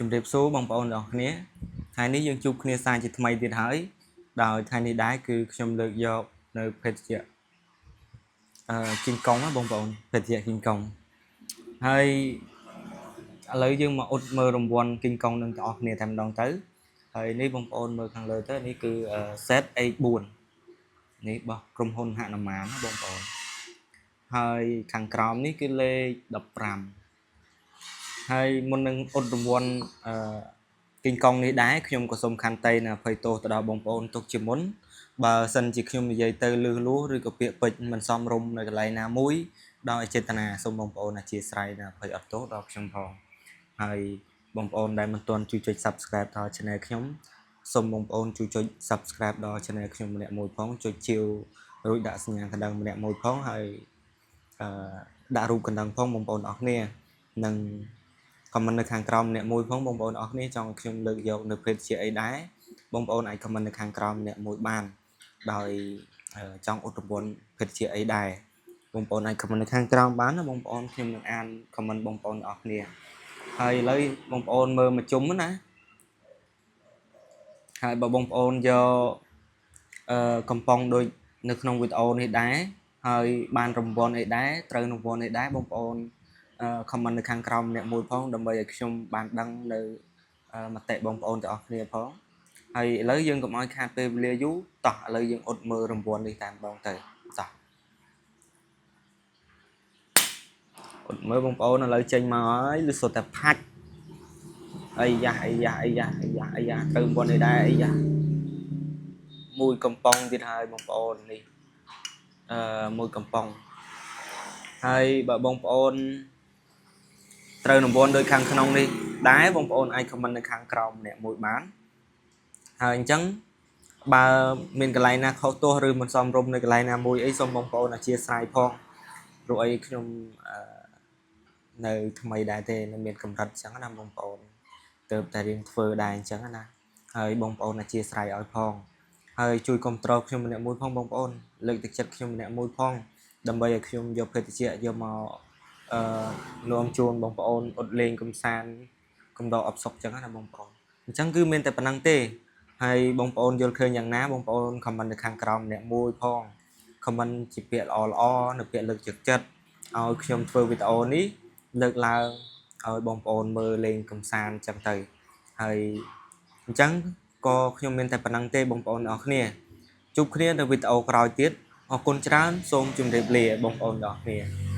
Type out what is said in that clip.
ជំរាបសួរបងប្អូនទាំងអស់គ្នាថ្ងៃនេះយើងជួបគ្នាសារជាថ្មីទៀតហើយដោយថ្ងៃនេះដែរគឺខ្ញុំលើកយកនៅភេទជ្ជៈគីងកុងណាបងប្អូនភេទជ្ជៈគីងកុងហើយឥឡូវយើងមកអ៊ុតមើលរង្វាន់គីងកុងនឹងទាំងអស់គ្នាតែម្ដងទៅហើយនេះបងប្អូនមើលខាងលើទៅនេះគឺ set A4 នេះរបស់ក្រុមហ៊ុនហនុមានណាបងប្អូនហើយខាងក្រោមនេះគឺលេខ15ហើយមុននឹងអ៊ុតរង្វាន់គីងកុងនេះដែរខ្ញុំក៏សូមខន្តីអភ័យទោសទៅដល់បងប្អូនទុកជាមុនបើសិនជាខ្ញុំនិយាយទៅលឺលួសឬក៏ពាក្យពេចន៍មិនសមរម្យនៅកន្លែងណាមួយដោយចេតនាសូមបងប្អូនអធិស្ឋានអភ័យអត់ទោសដល់ខ្ញុំផងហើយបងប្អូនដែលមិនទាន់ជួយចុច Subscribe ដល់ Channel ខ្ញុំសូមបងប្អូនជួយចុច Subscribe ដល់ Channel ខ្ញុំម្នាក់មួយផងចុចជាវរួចដាក់សញ្ញាកណ្ដឹងម្នាក់មួយផងហើយដាក់រូបកណ្ដឹងផងបងប្អូនអរគ្នានិងcomment នៅខាងក្រោមម្នាក់មួយផងបងប្អូនអរគ្នាចង់ខ្ញុំលើកយកនៅភេទជាអីដែរបងប្អូនអាច comment នៅខាងក្រោមម្នាក់មួយបានដោយចង់អ៊ុតរង្វាន់ភេទជាអីដែរបងប្អូនអាច comment នៅខាងក្រោមបានណាបងប្អូនខ្ញុំនឹងអាន comment បងប្អូនអរគ្នាហើយឥឡូវបងប្អូនមើលមកជុំណាហើយបើបងប្អូនយកកំប៉ុងដូចនៅក្នុងវីដេអូនេះដែរហើយបានរង្វាន់អីដែរត្រូវរង្វាន់អីដែរបងប្អូនcomment នៅខាងក្រោមម្នាក់មួយផងដើម្បីឲ្យខ្ញុំបានដឹងនៅមតិបងប្អូនទាំងអស់គ្នាផងហើយឥឡូវយើងកុំឲ្យខាតពេលវេលាយូរតោះឥឡូវយើងអ៊ុតមើលរង្វាន់នេះតែម្ដងទៅតោះអ៊ុតមើលបងប្អូនឥឡូវចេញមកហើយលឺសុទ្ធតែផាច់អីយ៉ាត្រូវរង្វាន់នេះដែរអីយ៉ាមួយកំប៉ុងទៀតហើយបងប្អូននេះមួយកំប៉ុងហើយបើបងប្អូនត្រូវរង្វាន់ដូចខាងក្នុងនេះដែរបងប្អូនអាច comment នៅខាងក្រោមម្នាក់មួយបានហើយអញ្ចឹងបើមានកន្លែងណាខុសទោសឬមិនសមរម្យនៅកន្លែងណាមួយអីសូមបងប្អូនអធិស្ឋានផងព្រោះអីខ្ញុំនៅថ្មីដែរទេនៅមានកម្រិតអញ្ចឹងណាបងប្អូនទៅតែរៀនធ្វើដែរអញ្ចឹងណាហើយបងប្អូនអធិស្ឋានឲ្យផងហើយជួយគ្រប់គ្រងខ្ញុំម្នាក់មួយផងបងប្អូនលើកទឹកចិត្តខ្ញុំម្នាក់មួយផងដើម្បីឲ្យខ្ញុំយកភេទជ្ជៈយកមកនាំជូនបងប្អូនអ៊ុតលេងកំសាន្តកំដរអបសុកអញ្ចឹងណាបងប្អូនអញ្ចឹងគឺមានតែប៉ុណ្្នឹងទេហើយបងប្អូនយល់ឃើញយ៉ាងណាបងប្អូន comment នៅខាងក្រោមម្នាក់មួយផង comment ជាពាក្យល្អនៅពាក្យលើកទឹកចិត្តឲ្យខ្ញុំធ្វើវីដេអូនេះលើកឡើងឲ្យបងប្អូនមើលលេងកំសាន្តអញ្ចឹងទៅហើយអញ្ចឹងក៏ខ្ញុំមានតែប៉ុណ្្នឹងទេបងប្អូនអរគ្នាជួបគ្នានៅវីដេអូក្រោយទៀតអរគុណច្រើនសូមជម្រាបលាបងប្អូនអរគ្នា